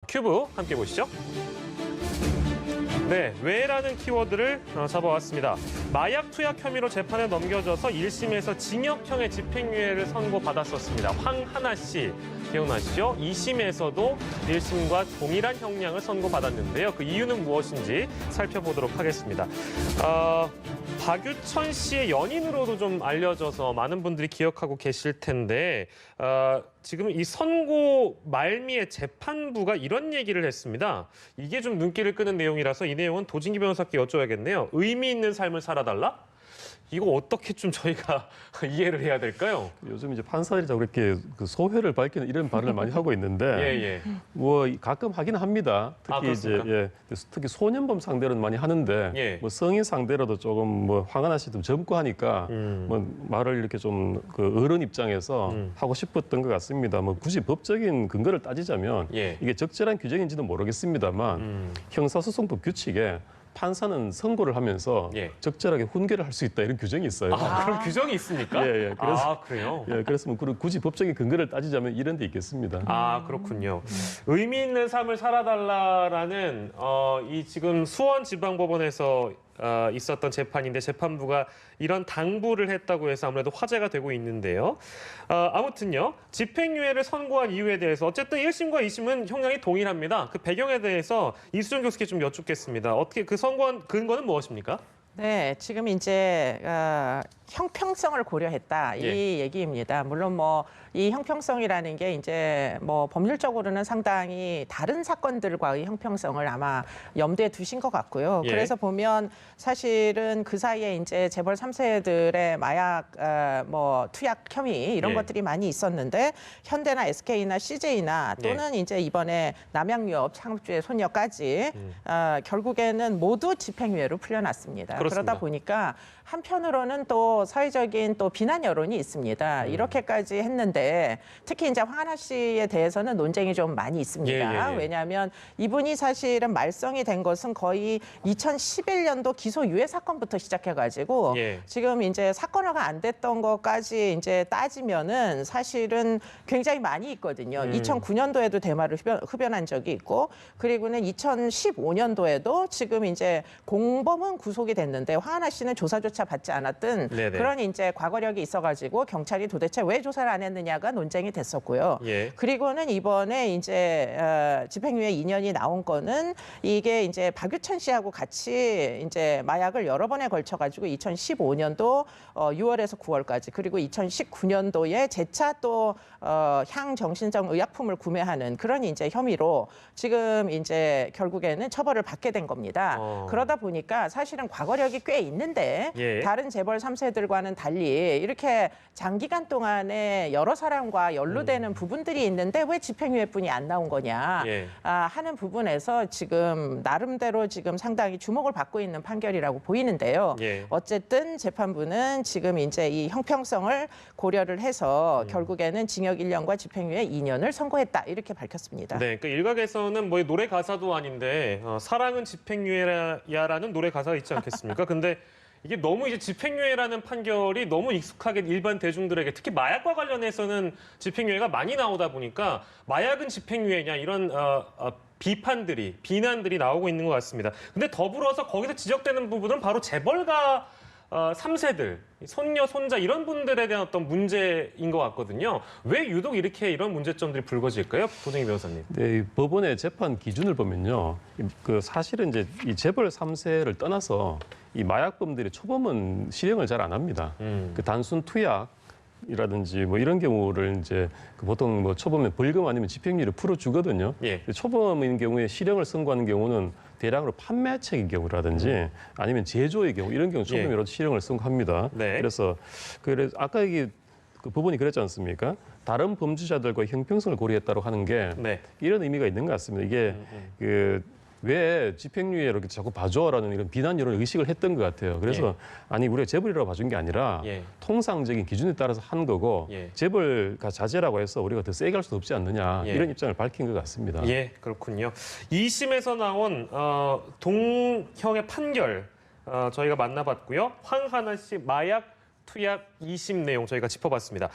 큐브 함께 보시죠. 네, 왜라는 키워드를 잡아왔습니다. 마약 투약 혐의로 재판에 넘겨져서 1심에서 징역형의 집행유예를 선고받았었습니다. 황하나 씨, 기억나시죠? 2심에서도 1심과 동일한 형량을 선고받았는데요. 그 이유는 무엇인지 살펴보도록 하겠습니다. 박유천 씨의 연인으로도 좀 알려져서 많은 분들이 기억하고 계실 텐데 지금 이 선고 말미에 재판부가 이런 얘기를 했습니다. 이게 좀 눈길을 끄는 내용이라서 이 내용은 도진기 변호사께 여쭤야겠네요. 의미 있는 삶을 살아달라? 이거 어떻게 좀 저희가 이해를 해야 될까요? 요즘 이제 판사들이 그렇게 그 소회를 밝히는 이런 발언을 많이 하고 있는데, 예. 뭐 가끔 하기는 합니다. 특히 이제 특히 소년범 상대로는 많이 하는데, 뭐 성인 상대로도 조금 뭐 황하나 씨도 젊고 하니까 뭐 말을 이렇게 좀 그 어른 입장에서 하고 싶었던 것 같습니다. 뭐 굳이 법적인 근거를 따지자면 이게 적절한 규정인지도 모르겠습니다만 형사소송법 규칙에 판사는 선고를 하면서 적절하게 훈계를 할 수 있다 이런 규정이 있어요. 그럼 규정이 있습니까? 그래서, 그래요? 그래서 뭐 굳이 법적인 근거를 따지자면 이런 데 있겠습니다. 그렇군요. 의미 있는 삶을 살아달라라는 이 지금 수원지방법원에서 있었던 재판인데 재판부가 이런 당부를 했다고 해서 아무래도 화제가 되고 있는데요. 아무튼요. 집행유예를 선고한 이유에 대해서 어쨌든 1심과 2심은 형량이 동일합니다. 그 배경에 대해서 이수정 교수께 좀 여쭙겠습니다. 어떻게 그 선고한 근거는 무엇입니까? 네, 지금 이제 형평성을 고려했다 이 얘기입니다. 물론 뭐 이 형평성이라는 게 이제 뭐 법률적으로는 상당히 다른 사건들과의 형평성을 아마 염두에 두신 것 같고요. 그래서 보면 사실은 그 사이에 이제 재벌 3세들의 마약 뭐 투약 혐의 이런 것들이 많이 있었는데 현대나 SK나 CJ나 또는 이제 이번에 남양유업 창업주의 소녀까지 결국에는 모두 집행유예로 풀려났습니다. 그러다 보니까 한편으로는 또 사회적인 또 비난 여론이 있습니다. 이렇게까지 했는데 특히 이제 황하나 씨에 대해서는 논쟁이 좀 많이 있습니다. 왜냐하면 이분이 사실은 말썽이 된 것은 거의 2011년도 기소 유예 사건부터 시작해가지고 지금 이제 사건화가 안 됐던 것까지 이제 따지면은 사실은 굉장히 많이 있거든요. 2009년도에도 대마를 흡연한 적이 있고 그리고는 2015년도에도 지금 이제 공범은 구속이 됐는데 황하나 씨는 조사조차 받지 않았던 그런 이제 과거력이 있어가지고 경찰이 도대체 왜 조사를 안 했느냐가 논쟁이 됐었고요. 그리고는 이번에 이제 집행유예 2년이 나온 거는 이게 이제 박유천 씨하고 같이 이제 마약을 여러 번에 걸쳐가지고 2015년도 6월에서 9월까지 그리고 2019년도에 재차 또 향정신성 의약품을 구매하는 그런 이제 혐의로 지금 이제 결국에는 처벌을 받게 된 겁니다. 그러다 보니까 사실은 과거력이 꽤 있는데 다른 재벌 3세들과는 달리 이렇게 장기간 동안에 여러 사람과 연루되는 부분들이 있는데 왜 집행유예뿐이 안 나온 거냐 하는 부분에서 지금 나름대로 지금 상당히 주목을 받고 있는 판결이라고 보이는데요. 어쨌든 재판부는 지금 이제 이 형평성을 고려를 해서 결국에는 징역 1년과 집행유예 2년을 선고했다 이렇게 밝혔습니다. 네, 그러니까 일각에서는 뭐 노래 가사도 아닌데 사랑은 집행유예야라는 노래 가사가 있지 않겠습니까? 근데 이게 너무 이제 집행유예라는 판결이 너무 익숙하게 일반 대중들에게 특히 마약과 관련해서는 집행유예가 많이 나오다 보니까 마약은 집행유예냐 이런 비난들이 나오고 있는 것 같습니다. 근데 더불어서 거기서 지적되는 부분은 바로 재벌가 3세들, 손녀, 손자 이런 분들에 대한 어떤 문제인 것 같거든요. 왜 유독 이렇게 이런 문제점들이 불거질까요? 도정희 변호사님. 네, 이 법원의 재판 기준을 보면요. 그 사실은 이제 이 재벌 3세를 떠나서 이 마약범들이 초범은 실형을 잘 안 합니다. 그 단순 투약이라든지 뭐 이런 경우를 이제 그 보통 뭐 초범은 벌금 아니면 집행유예를 풀어주거든요. 초범인 경우에 실형을 선고하는 경우는 대량으로 판매책의 경우라든지 아니면 제조의 경우 이런 경우 초범이라도 실형을 선고합니다. 그래서 아까 그 법원이 그랬지 않습니까? 다른 범죄자들과 형평성을 고려했다고 하는 게 이런 의미가 있는 것 같습니다. 이게 왜 집행유예로 이렇게 자꾸 봐줘라는 이런 비난 여론을 의식을 했던 것 같아요. 그래서 아니 우리가 재벌이라고 봐준 게 아니라 통상적인 기준에 따라서 한 거고 재벌가 자제라고 해서 우리가 더 세게 할 수 없지 않느냐 이런 입장을 밝힌 것 같습니다. 그렇군요. 2심에서 나온 동형의 판결 저희가 만나봤고요. 황하나 씨 마약 투약 2심 내용 저희가 짚어봤습니다.